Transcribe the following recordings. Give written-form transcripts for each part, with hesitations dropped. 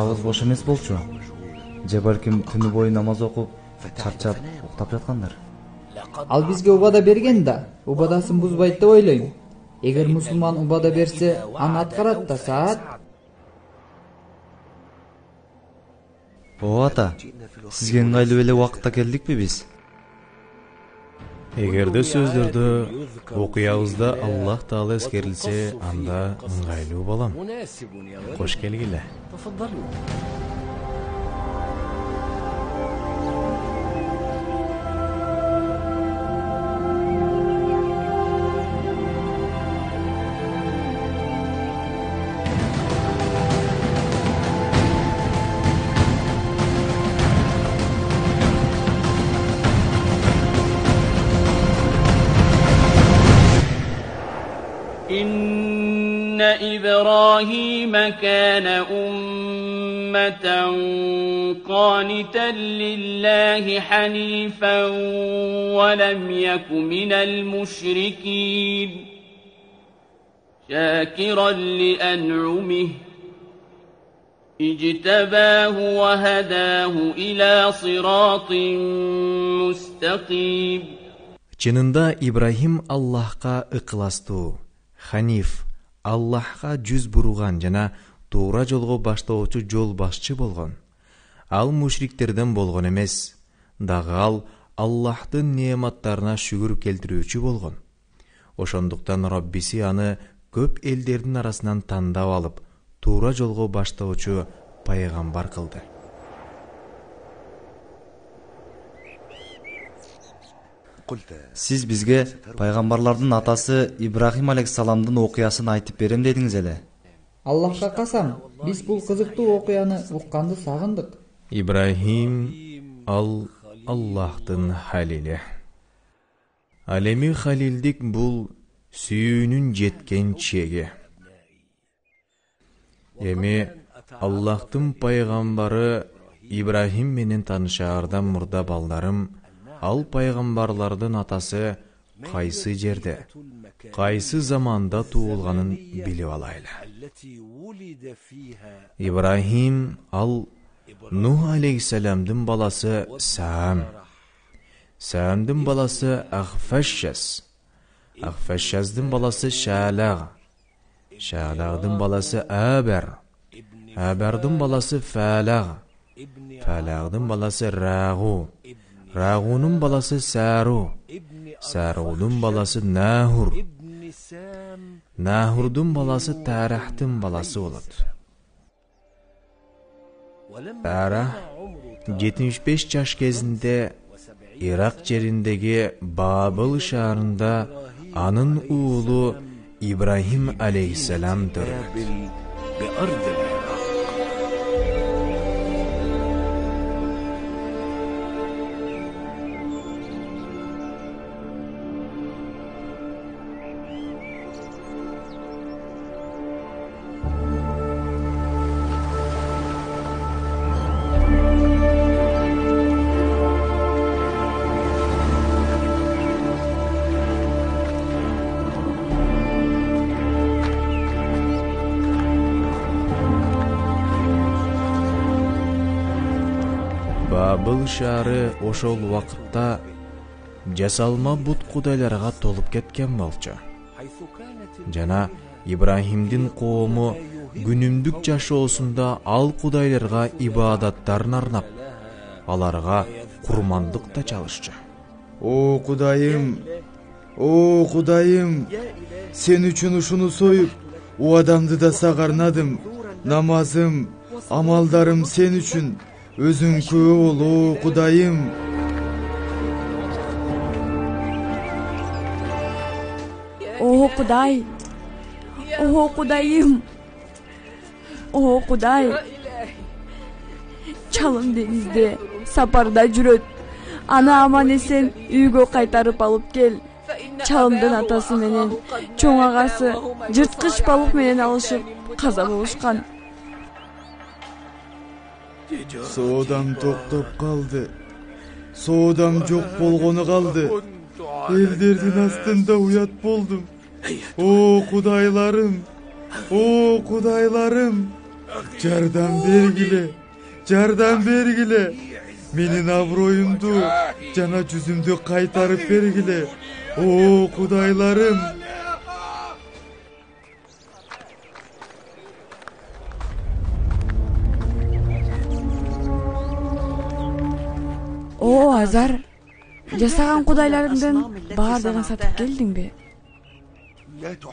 атабыз бош эмес болчу. Же балким түнү бою намаз окуп, чарчап, уктап жаткандар. Ал бизге убада берген да, убадасын бузбайт деп ойлойм. Эгер мусулман убада берсе, аны аткарат да саат. О ата, сизге ыңгайлуу эле убакытта келдикпи биз? Эгерде сөздөрдө окуябызда Аллах Таала эскерилсе, анда ыңгайлуу болом. Кош келгиле. إن إبراهيم كان أمة قانتا لله حنيفا ولم يك من المشركين شاكرا لأنعمه اجتباه وهداه إلى صراط مستقيم. Чынында Ибрахим Аллахка ыкыластуу, ханиф, Аллахка жүз буруган жана туура жолго баштоочу жол башчы болгон. Ал мушриктерден болгон эмес, дагы ал Аллахтын неаматтарына шүгүр келтирүүчү болгон. Ошондуктан Роббиси аны көп элдердин арасынан тандап алып, туура жолго баштоочу пайгамбар кылды. Сиз бизге пайгамбарлардын атасы Ибрахим алейхиссаламдын окуясын айтып берем дедиңиз эле. Аллахка касам, биз бул кызыктуу окуяны укканды сагындык. Ибрахим ал Аллахтын халили. Ал эми халилдик бул сүйүүнүн жеткен чеги. Эми Аллахтын пайгамбары Ибрахим менен таанышаардан мурда балдарым, ал пайгамбарлардын атасы кайсы жерде, кайсы заманда туулганын билип алайлы. Ибрахим ал Нух алейхиссаламдын баласы Саам, Саамдын баласы Ахфашшас, Ахфашшаздын баласы Шалаг, Шалагдын баласы Абар, Абардын баласы Фалаг, Фалагдын баласы Рагу, Рагунун баласы Сару, Сарудун баласы Нахур, Нахурдун баласы Тарахтын баласы болот. Тарах 75 жаш кезинде Ирак жериндеги Бабыл шаарында анын уулу Ибрахим алейхиссалам төрөт. Бабыл шаары ошол вакытта жасалма бут кудайларга толуп кеткен болчу. Жана Ибрахимдин коому күнүмдүк жашоосунда ал кудайларга ибадаттарын арнап, аларга курмандык да чалышчу. О Кудайым, сен үчүн ушуну союп, у адамды да сага арнадым. Намазым, амалдарым сен үчүн. Өзүң күбө бол, о Кудайым. О Кудай, о Кудайым, о Кудай. Чалым деңизде сапарда жүрөт. Аны аман эсен үйгө кайтарып алып кел. Чалымдын атасы менен чоң агасы жырткыч балык менен алышып каза болушкан. Соодам токтоп калды. Соодам жок болгону калды. Элдердин астында уят болдум. О Кудайларым, жардам бергиле, жардам бергиле. Менин аброюмду жана жүзүмдү кайтарып бергиле. О, кудайларым. О, Азар, жасаган кудайларыңдын баардыгын сатып келдиңби?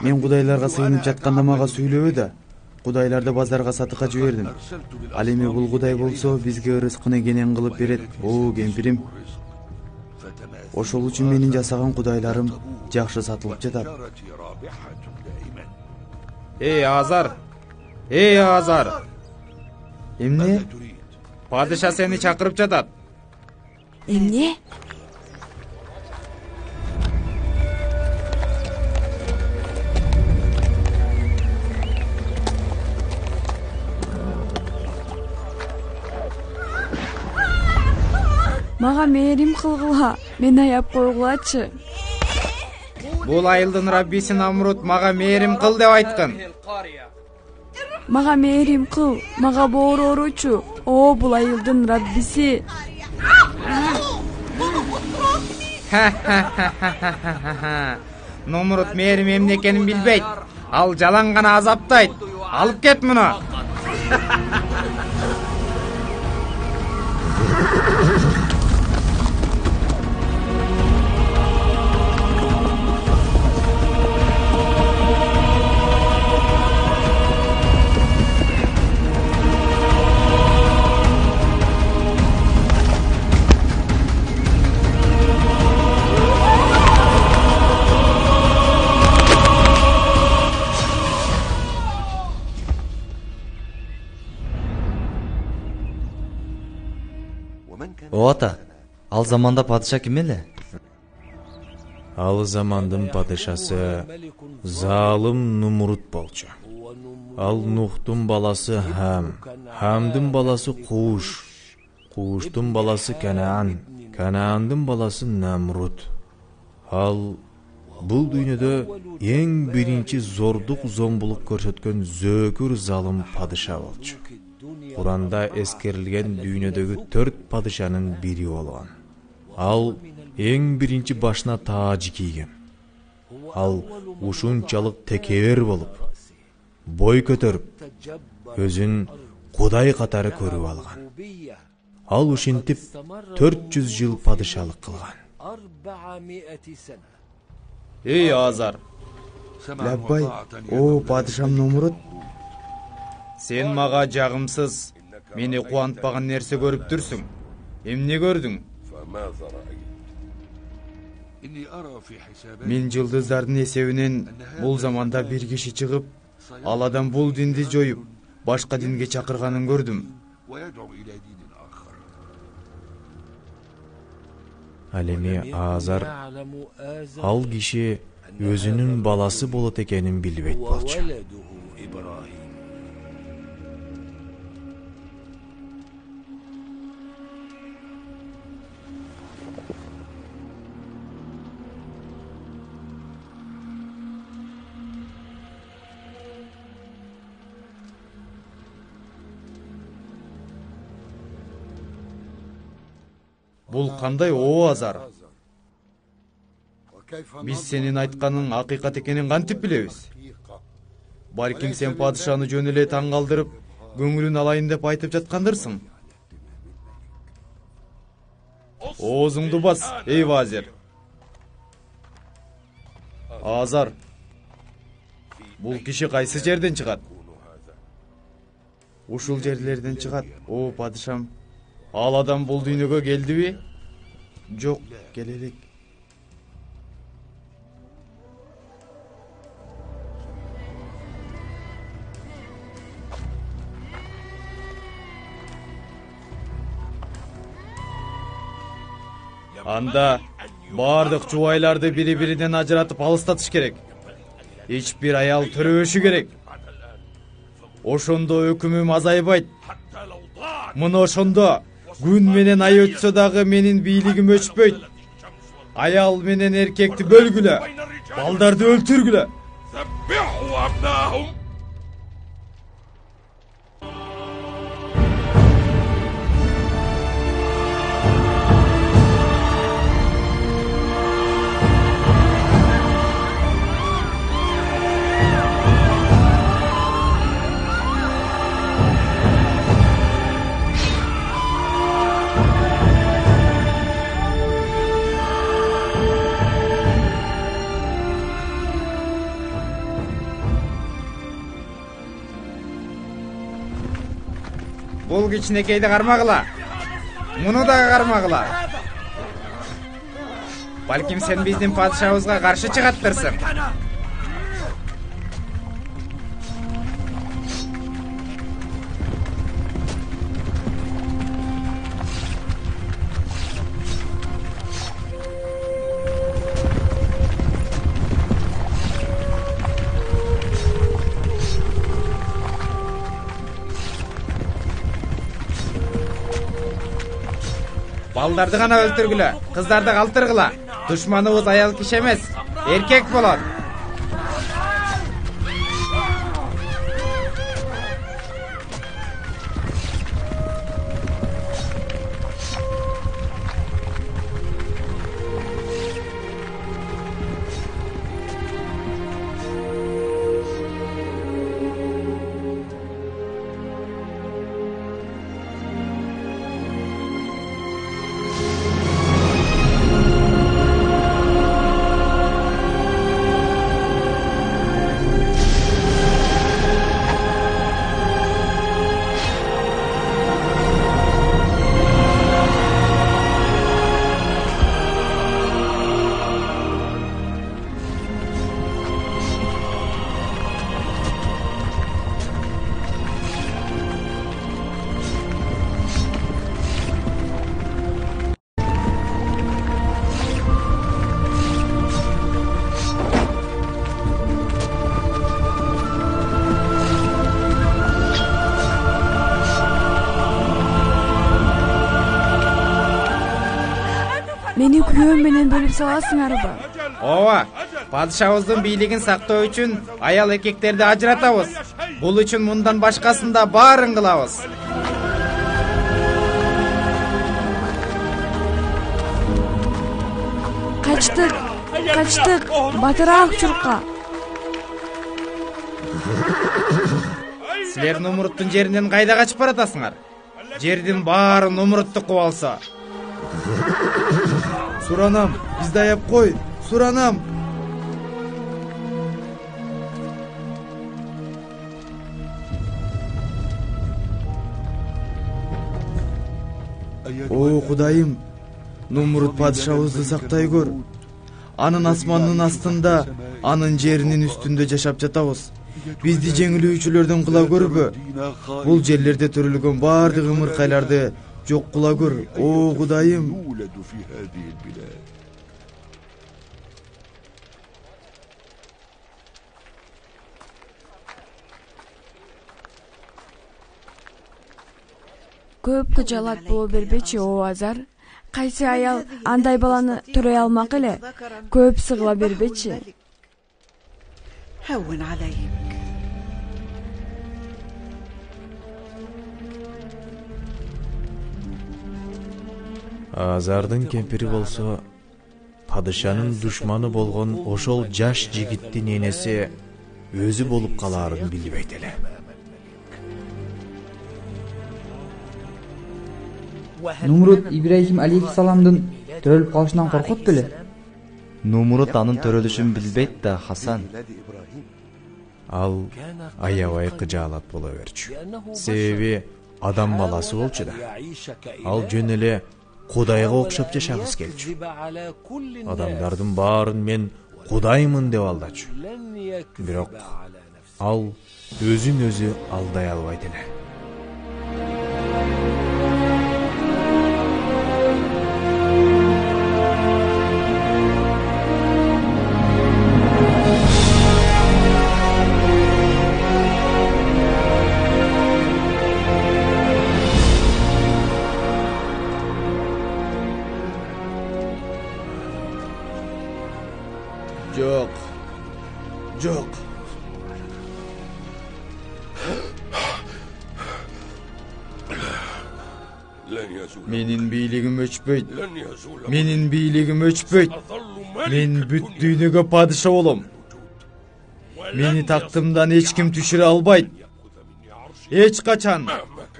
Мен кудайларга сыйынып жатканда мага сүйлөбө да. Кудайларды базарга сатыкка жибердим. Ал эми бул кудай болсо бизге ырыскыны кенен кылып берет. О, кемпирим. Ошол үчүн менин жасаган кудайларым жакшы сатылып жатат. Эй, Азар! Эй, Азар! Эмне? Падыша сени чакырып жатат. Эмне? Мага мээрим кылгыла, мени аяп койгулачы. Бул айылдын Раббиси Намрут мага мээрим кыл деп айткан. Мага мээрим кыл, мага боор ооручу. О, бул айылдын Раббиси. Намрут мээрим эмне экенин билбейт. Ал жалаң гана азаптайт. Алып кет муну. О ата, ал заманда падыша ким эле? Ал замандын падышасы залым Нумрут болчу. Ал Нухтун баласы Хам, Хамдын баласы Куш, Куштун баласы Канаан, Канаандын баласы Намрут. Ал бул дүйнөдө эң биринчи зордук зомбулук көрсөткөн зөөкүр залым падыша болчу. Куранда эскерилген дүйнөдөгү 4 падышанын бири болгон. Ал эң биринчи башына тааж кийген. Ал ушунчалык текебер болуп, бой көтөрүп, өзүн кудай катары көрүп алган. Ал ушинтип 400 жыл падышалык кылган. Эй, Азар! Лаббай, о, падышам Намрут. Сен мага жагымсыз, мени кубантпаган нерсе көрүп турсуң. Эмне көрдүң? Мен жылдыздардын эсебинен бул заманда бир киши чыгып, ал адам бул динди жоюп, башка динге чакырганын көрдүм. Ал эми Азар ал киши өзүнүн баласы болот экенин билбейт болчу. Бул кандай о Азар? Биз сенин айтканын акыйкат экенин кантип билебиз? Балким сен падышаны жөн эле таң калтырып, көңүлүн алайын деп айтып жаткандырсың. Оозуңду бас, эй вазир. Азар, бул киши кайсы жерден чыгат? Ушул жерлерден чыгат, о падышам. Ал адам бул дүйнөгө келдиби? Жок, келе элек. Анда бардык жубайларды бири-биринен ажыратып алыстатыш керек. Эч бир аял төрөбөшү керек. Ошондо өкүмүм азайбайт. Мына ошондо күн менен ай өтсө дагы менин бийлигим өчпөйт. Аял менен эркекти бөлгүлө, балдарды өлтүргүлө. бул кичинекейди кармагыла. Муну дагы кармагыла. Балким сен биздин падышабызга каршы чыгаттырсың. Балдарды гана өлтүргүлө, кыздарды калтыргыла. Душманыбыз аял киши эмес, эркек болот. Meni kүйөөм менен бөлүп саласыңарбы? Ооба, падышабыздын бийлигин сактоо үчүн аял эркектерди ажыратабыз. Бул үчүн мындан башкасын да баарын кылабыз. Качтык, батыраак чурка. Силер Нумруттун жеринен кайда качып баратасыңар? Жердин баары Нумруттуку болсо. Суранам, бизди аяп кой. Суранам. О, Кудайым, Нумрут падышабызды сактай көр. Анын асманынын астында, анын жеринин үстүндө жашап жатабыз. Бизди жеңилүүчүлөрдөн кыла көрбө. Бул жерлерде төрөлгөн баардык ымыркайларды жок кыла көр. О, Кудайым. Көп кыжалат боло бербечи, о Азар. Кайсы аял андай баланы төрөй алмак эле? Көп сыгыла бербечи. هون عليك. Азардын кемпири болсо падышанын душманы болгон ошол жаш жигиттин энеси өзү болуп калаарын билбейт эле. Нумрут Ибрахим алейхиссаламдын төрөлүп калышынан коркот беле? Нумрут анын төрөлүшүн билбейт да, Хасан. Ал аябай кыжаалат боло берчү. Себеби адам баласы болчу да. Ал жөн эле Кудайга окшоп жашагыс келчү. Адамдардын баарын мен Кудаймын деп алдачу. Бирок ал өзүн өзү алдай албайт эле. Жок. Менин бийлигим өчпөйт. Мен бүт дүйнөгө падыша болом. Мени тактымдан эч ким түшүрө албайт. Эч качан.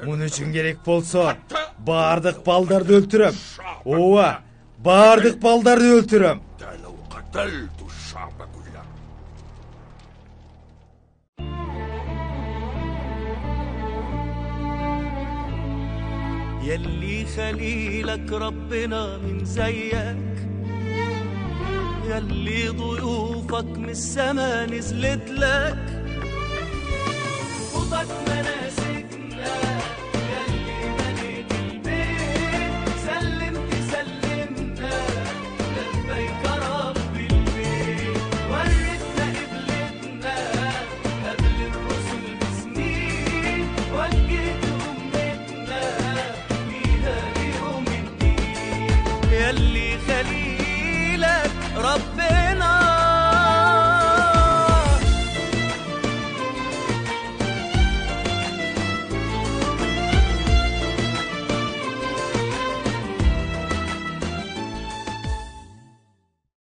Муну үчүн керек болсо, баардык балдарды өлтүрөм. Ооба, баардык балдарды өлтүрөм. يلي خليلك ربنا من زيك، يلي ضيوفك من السما نزلت لك.